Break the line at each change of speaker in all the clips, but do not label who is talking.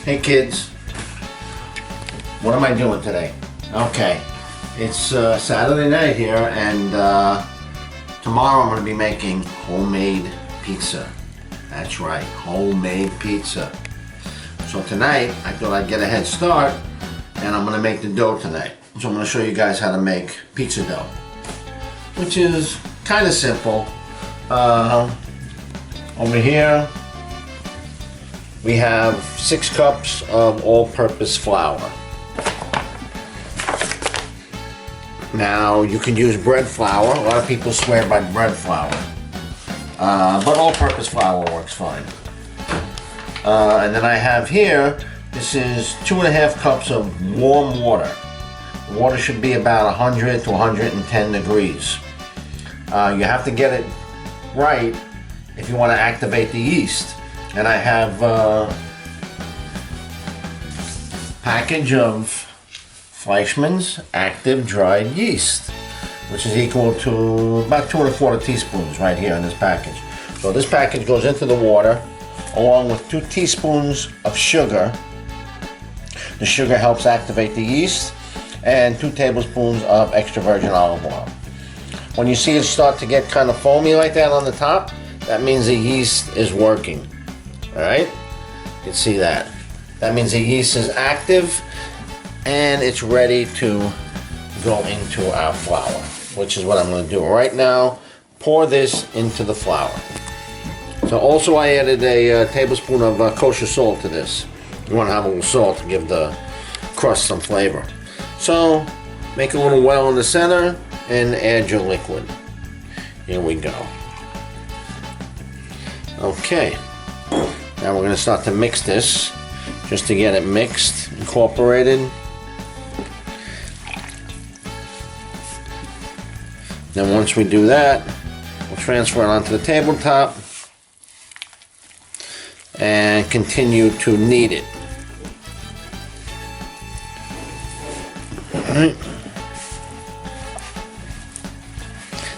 Hey kids, what am I doing today? Okay, it's Saturday night here, and tomorrow I'm going to be making homemade pizza. That's right, homemade pizza. So tonight I thought I'd get a head start, and I'm going to make the dough tonight. So I'm going to show you guys how to make pizza dough, which is kind of simple. Over here we have 6 cups of all-purpose flour. Now you can use bread flour. A lot of people swear by bread flour, but all-purpose flour works fine. And then I have here, this is 2.5 cups of warm water. The water should be about 100 to 110 degrees. You have to get it right if you want to activate the yeast. And I have a package of Fleischmann's active dried yeast, which is equal to about 2 1/4 teaspoons right here in this package. So this package goes into the water along with 2 teaspoons of sugar. The sugar helps activate the yeast, and 2 tablespoons of extra virgin olive oil. When you see it start to get kind of foamy like that on the top, that means the yeast is working. Alright? You can see that. That means the yeast is active and it's ready to go into our flour, which is what I'm going to do right now. Pour this into the flour. So also I added a tablespoon of kosher salt to this. You want to have a little salt to give the crust some flavor. So make a little well in the center and add your liquid. Here we go. Okay. Now we're going to start to mix this, just to get it mixed, incorporated. Then once we do that, we'll transfer it onto the tabletop and continue to knead it. Alright.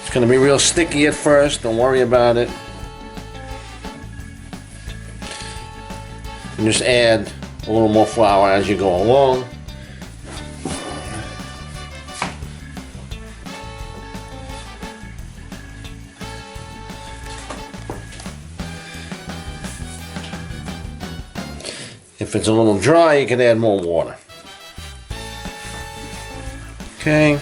It's going to be real sticky at first, don't worry about it. And just add a little more flour as you go along. If it's a little dry, you can add more water. Okay.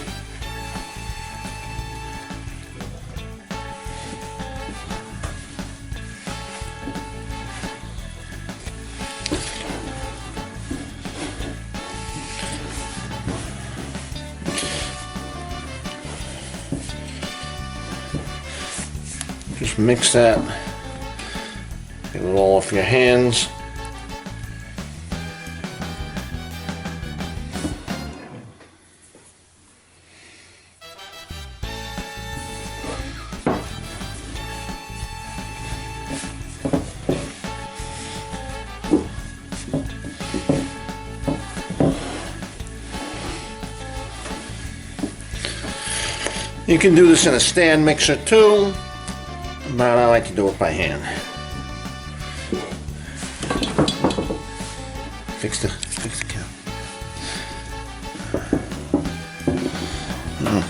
Just mix that, get it all off your hands. You can do this in a stand mixer too, but I like to do it by hand. Fix the cap.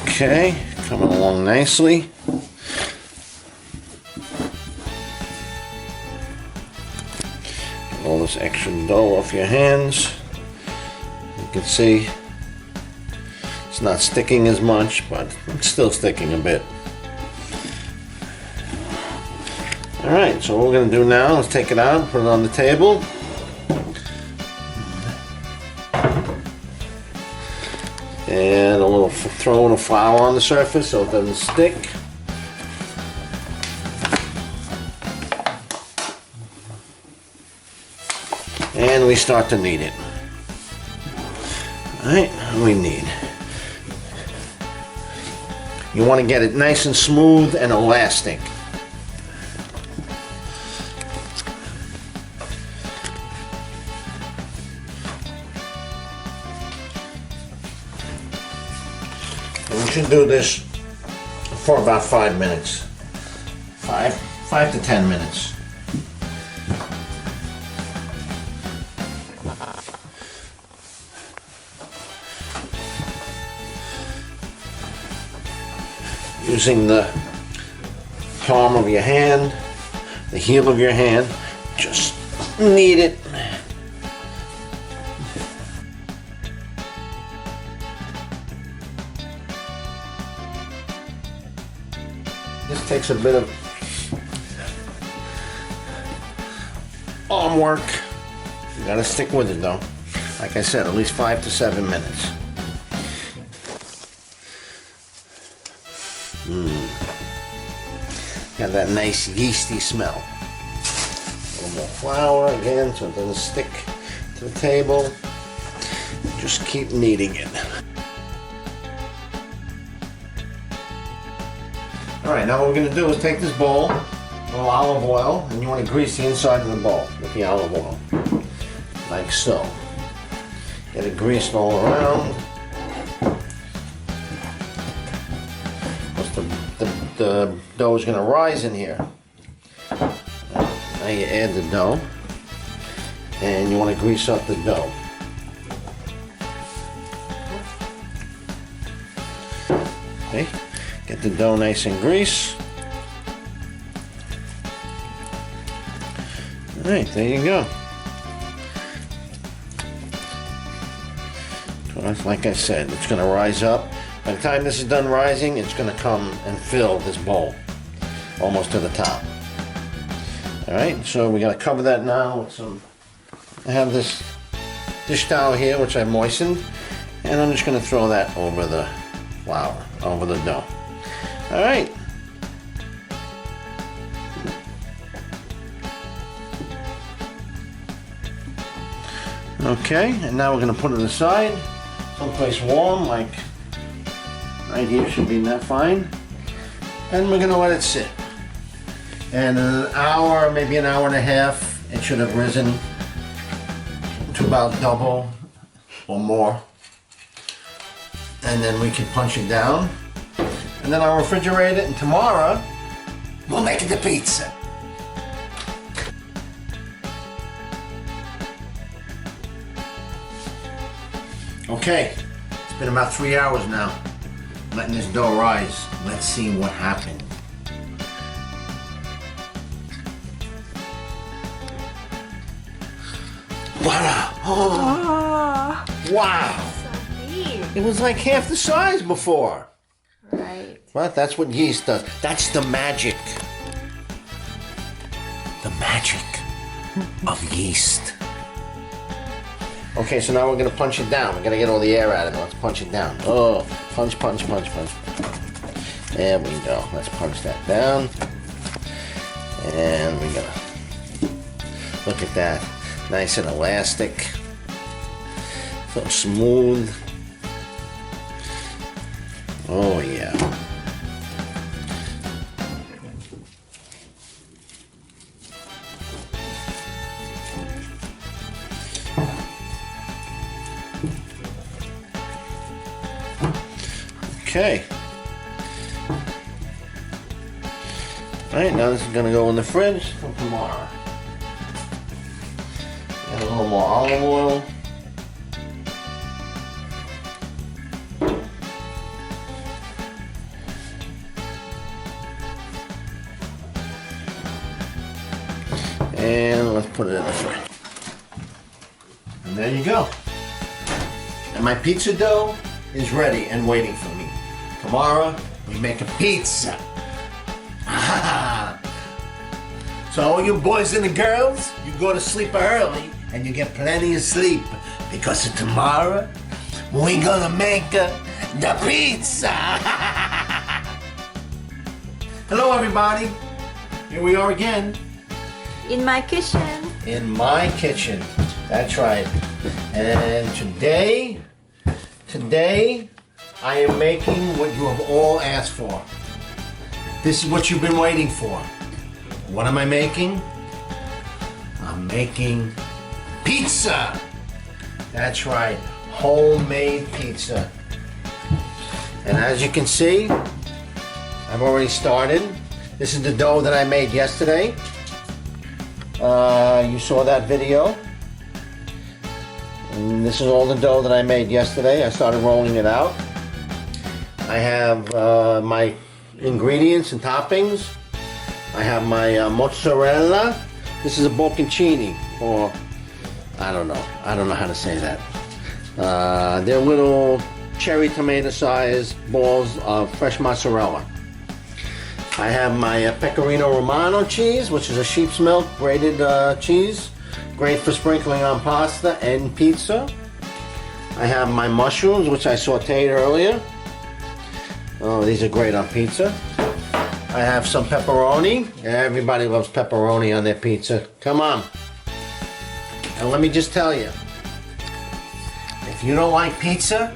Okay, coming along nicely. Get all this extra dough off your hands. You can see it's not sticking as much, but it's still sticking a bit. Alright, so what we're going to do now is take it out, put it on the table. And a little, throw a little flour on the surface so it doesn't stick. And we start to knead it. Alright, we knead. You want to get it nice and smooth and elastic. And we should do this for about 5 minutes. 5 to 10 minutes. using the palm of your hand, the heel of your hand. Just knead it. This takes a bit of arm work. You gotta stick with it though. Like I said, at least 5 to 7 minutes. Got that nice yeasty smell. A little more flour again so it doesn't stick to the table. Just keep kneading it. Alright, now what we're going to do is take this bowl, a little olive oil, and you want to grease the inside of the bowl with the olive oil. Like so. Get it greased all around. The dough is going to rise in here. Now you add the dough, and you want to grease up the dough. Okay, get the dough nice and greased. All right, there you go. So like I said, it's going to rise up. By the time this is done rising, it's going to come and fill this bowl almost to the top. Alright, so we got to cover that now with some, I have this dish towel here which I moistened, and I'm just going to throw that over the flour, over the dough. Alright. Okay, and now we're going to put it aside, someplace warm, like right here should be that fine. And we're going to let it sit. And in an hour, maybe an hour and a half, it should have risen to about double or more. And then we can punch it down. And then I'll refrigerate it, and tomorrow we'll make it the pizza. Okay, it's been about 3 hours now. Letting this dough rise. Let's see what happened. Wow! Oh. Wow!
So neat.
It was like half the size before.
Right.
Well, that's what yeast does. That's the magic. The magic of yeast. Okay, so now we're going to punch it down. We're going to get all the air out of it. Let's punch it down. Oh, punch, punch, punch, punch. There we go. Let's punch that down. And we're going to look at that. Nice and elastic. So smooth. Oh, yeah. Okay. Alright, now this is going to go in the fridge for tomorrow. Add a little more olive oil. And let's put it in the fridge. And there you go. And my pizza dough is ready and waiting for me. Tomorrow, we make a pizza. So all you boys and the girls, you go to sleep early and you get plenty of sleep, because of tomorrow, we're gonna make the pizza. Hello everybody, here we are again.
In my kitchen.
In my kitchen, that's right. And today I am making what you have all asked for. This is what you've been waiting for. What am I making? I'm making pizza. That's right, homemade pizza. And as you can see, I've already started. This is the dough that I made yesterday. You saw that video. And this is all the dough that I made yesterday. I started rolling it out. I have my ingredients and toppings. I have my mozzarella. This is a bocconcini, or I don't know how to say that. They're little cherry tomato sized balls of fresh mozzarella. I have my pecorino romano cheese, which is a sheep's milk grated cheese, great for sprinkling on pasta and pizza. I have my mushrooms, which I sauteed earlier. Oh, these are great on pizza. I have some pepperoni. Everybody loves pepperoni on their pizza. Come on. And let me just tell you, if you don't like pizza,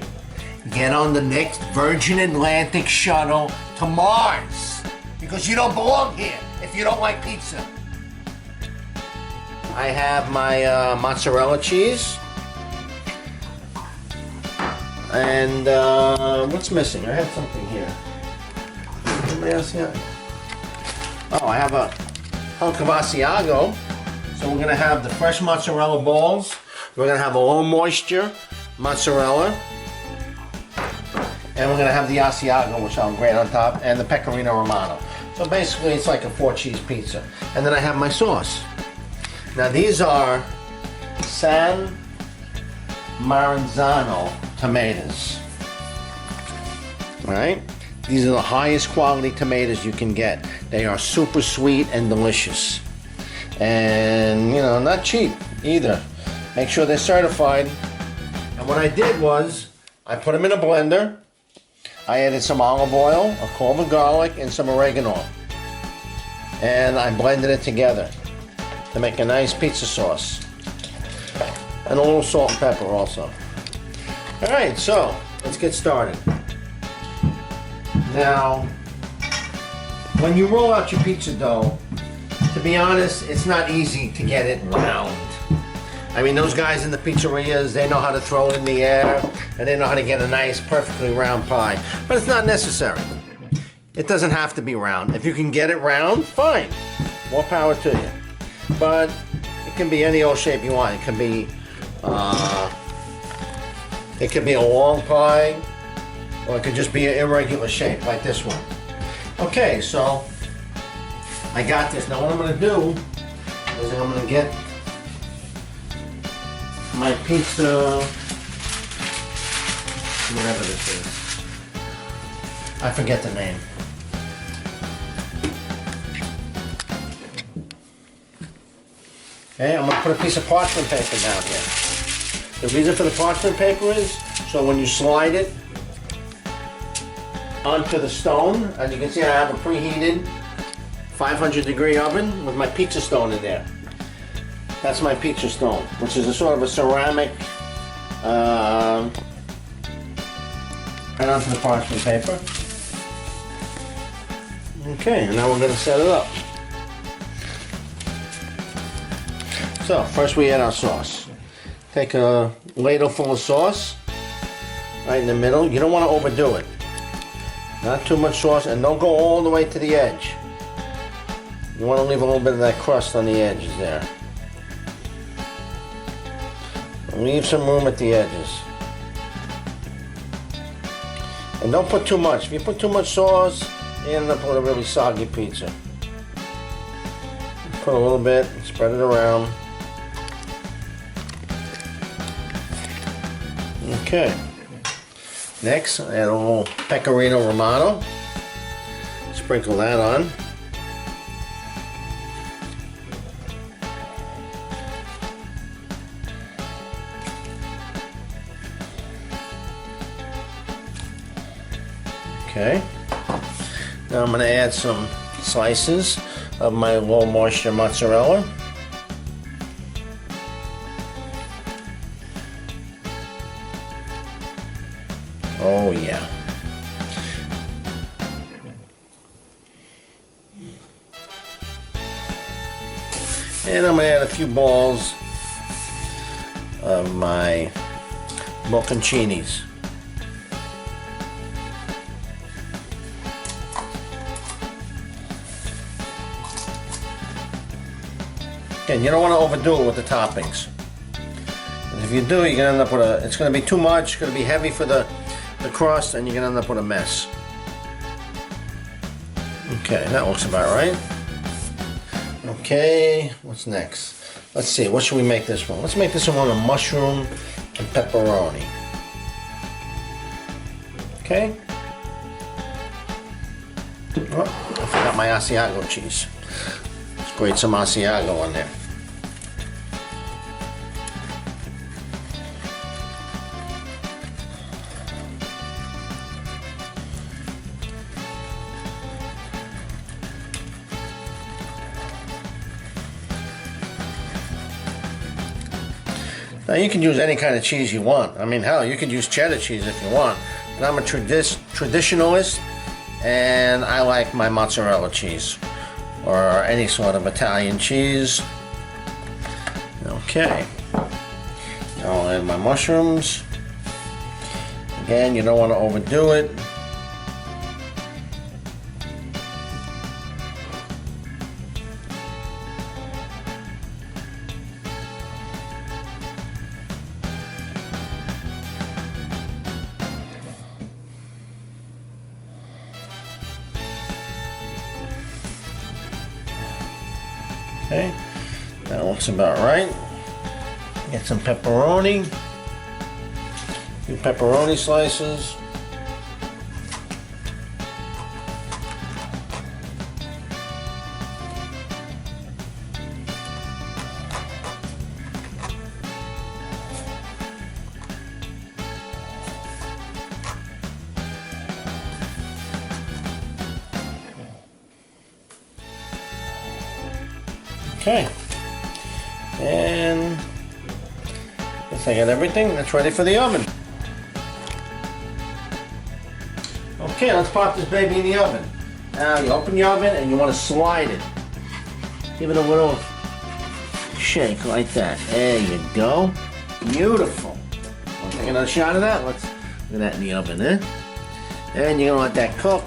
get on the next Virgin Atlantic shuttle to Mars, because you don't belong here if you don't like pizza. I have my mozzarella cheese. And what's missing? I have something here. Anybody else here? Oh, I have a hunk of Asiago. So we're gonna have the fresh mozzarella balls. We're gonna have a low moisture mozzarella. And we're gonna have the Asiago, which I'll grate on top, and the pecorino romano. So basically it's like a 4-cheese pizza. And then I have my sauce. Now these are San Maranzano tomatoes. Alright? These are the highest quality tomatoes you can get. They are super sweet and delicious. And, you know, not cheap either. Make sure they're certified. And what I did was, I put them in a blender. I added some olive oil, a clove of garlic, and some oregano. And I blended it together to make a nice pizza sauce. And a little salt and pepper also. Alright, so let's get started. Now, when you roll out your pizza dough, to be honest, it's not easy to get it round. I mean, those guys in the pizzerias, they know how to throw it in the air, and they know how to get a nice, perfectly round pie. But it's not necessary. It doesn't have to be round. If you can get it round, fine. More power to you. But it can be any old shape you want. It can be a long pie, or it could just be an irregular shape like this one. Okay, so I got this. Now what I'm going to do is I'm going to get my pizza, whatever this is. I forget the name. Okay, I'm going to put a piece of parchment paper down here. The reason for the parchment paper is so when you slide it onto the stone, as you can see I have a preheated 500-degree oven with my pizza stone in there. That's my pizza stone, which is a sort of a ceramic, right onto the parchment paper. Okay, and now we're going to set it up. So, first we add our sauce. Take a ladle full of sauce, right in the middle. You don't want to overdo it. Not too much sauce, and don't go all the way to the edge. You want to leave a little bit of that crust on the edges there. Leave some room at the edges. And don't put too much. If you put too much sauce, you end up with a really soggy pizza. Put a little bit, spread it around. Okay. Next, add a little pecorino romano. Sprinkle that on. Okay. Now I'm going to add some slices of my low moisture mozzarella. Oh yeah. And I'm going to add a few balls of my bocconcinis. Again, you don't want to overdo it with the toppings. If you do, you're going to end up with it's going to be too much, it's going to be heavy for the crust, and you're going to end up with a mess. Okay, that looks about right. Okay, what's next? Let's see, what should we make this one? Let's make this one a mushroom and pepperoni. Okay. Oh, I forgot my Asiago cheese. Let's grate some Asiago on there. Now you can use any kind of cheese you want. I mean, hell, you could use cheddar cheese if you want. But I'm a traditionalist, and I like my mozzarella cheese or any sort of Italian cheese. Okay. Now I'll add my mushrooms. Again, you don't want to overdo it. Okay, that looks about right. Get some pepperoni. A few pepperoni slices. Okay, and guess I got everything. That's ready for the oven. Okay, let's pop this baby in the oven. Now you open the oven and you want to slide it. Give it a little shake like that. There you go. Beautiful. Want to take another shot of that? Let's look at that in the oven, eh? And you're gonna let that cook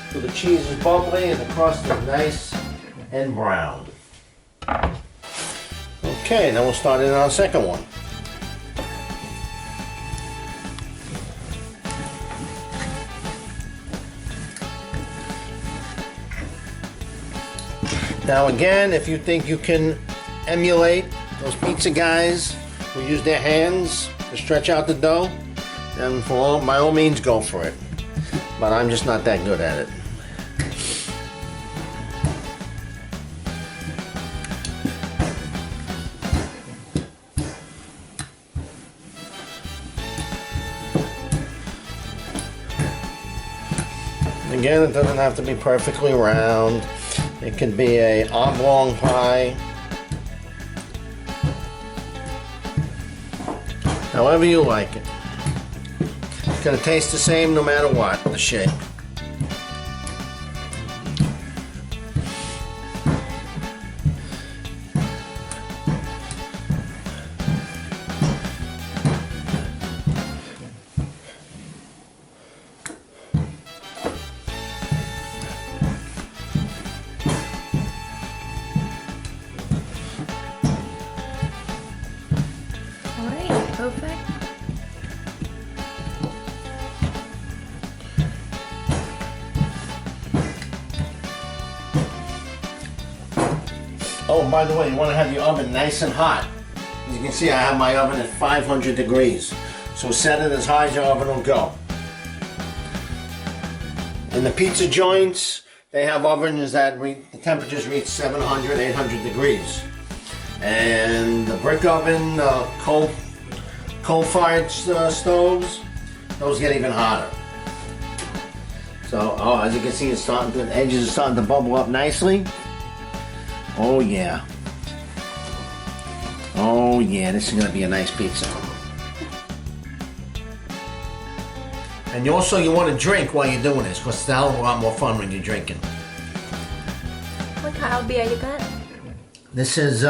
till the cheese is bubbly and the crust is nice and brown. Okay, then we'll start in our second one. Now again, if you think you can emulate those pizza guys who use their hands to stretch out the dough, then by all means go for it. But I'm just not that good at it. Again, it doesn't have to be perfectly round. It can be a oblong pie. However you like it. It's going to taste the same no matter what, the shape.
Perfect.
Oh, by the way, you want to have your oven nice and hot. As you can see, I have my oven at 500 degrees. So set it as high as your oven will go. In the pizza joints, they have ovens that the temperatures reach 700, 800 degrees. And the brick oven, coal-fired stoves, those get even hotter. So, as you can see, the edges are starting to bubble up nicely. Oh yeah. Oh yeah, this is going to be a nice pizza. And you want to drink while you're doing this, because it's a hell of a lot more fun when you're drinking.
What kind of beer you got?
This is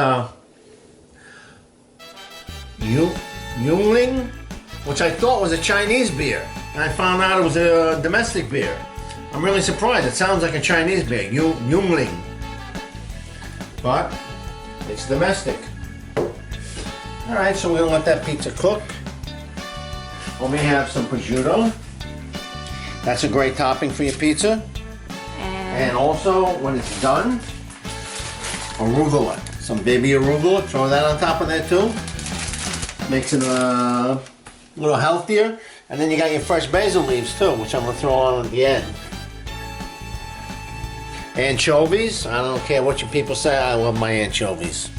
Yuengling, which I thought was a Chinese beer. And I found out it was a domestic beer. I'm really surprised. It sounds like a Chinese beer, Yuengling. But it's domestic. Alright, so we're going to let that pizza cook. Over here we have some prosciutto. That's a great topping for your pizza. And also, when it's done, arugula. Some baby arugula, throw that on top of that too. Makes it a little healthier. And then you got your fresh basil leaves too, which I'm gonna throw on at the end. Anchovies, I don't care what you people say, I love my anchovies.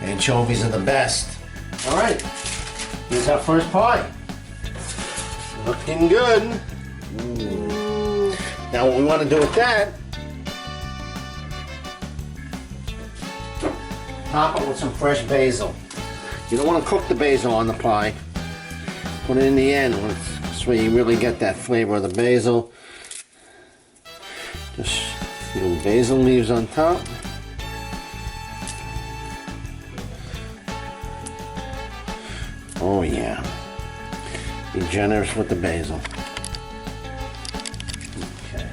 Anchovies are the best. All right, here's our first pie. Looking good. Ooh. Now what we want to do with that, top it with some fresh basil. You don't want to cook the basil on the pie. Put it in the end, this way you really get that flavor of the basil. Just a few basil leaves on top. Oh yeah. Be generous with the basil. Okay.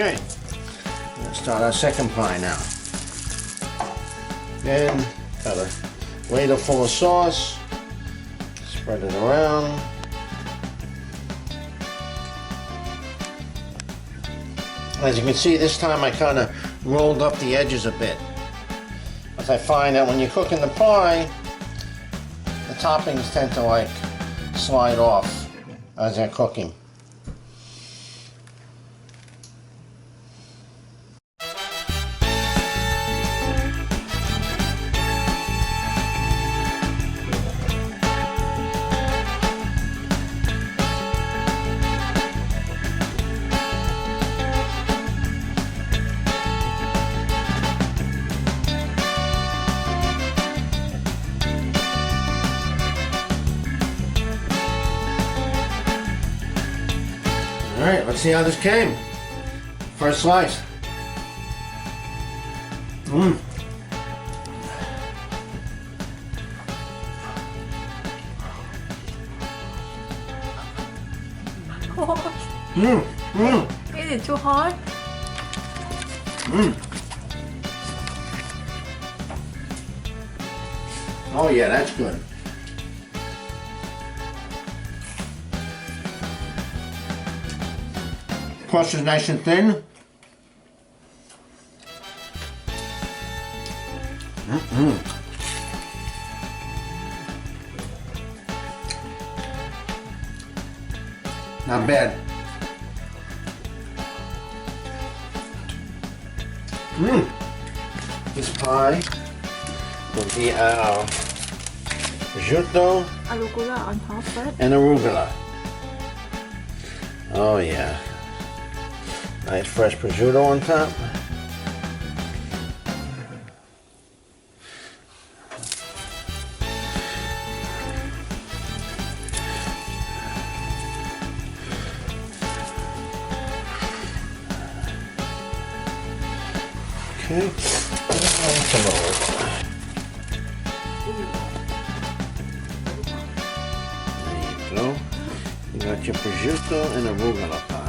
Okay, let's start our second pie now. Then, got a ladle full of sauce, spread it around. As you can see, this time I kind of rolled up the edges a bit. As I find that when you're cooking the pie, the toppings tend to like slide off as they're cooking. Alright, let's see how this came. First slice. Mmm. Mmm. Mmm.
Is it too hot?
Mmm. Oh yeah, that's good. Crust is nice and thin. Not bad. This pie will be our prosciutto
Arugula on top first.
and arugula. Oh yeah. Nice fresh prosciutto on top. Okay. Some more. There you go. You got your prosciutto and arugula pie.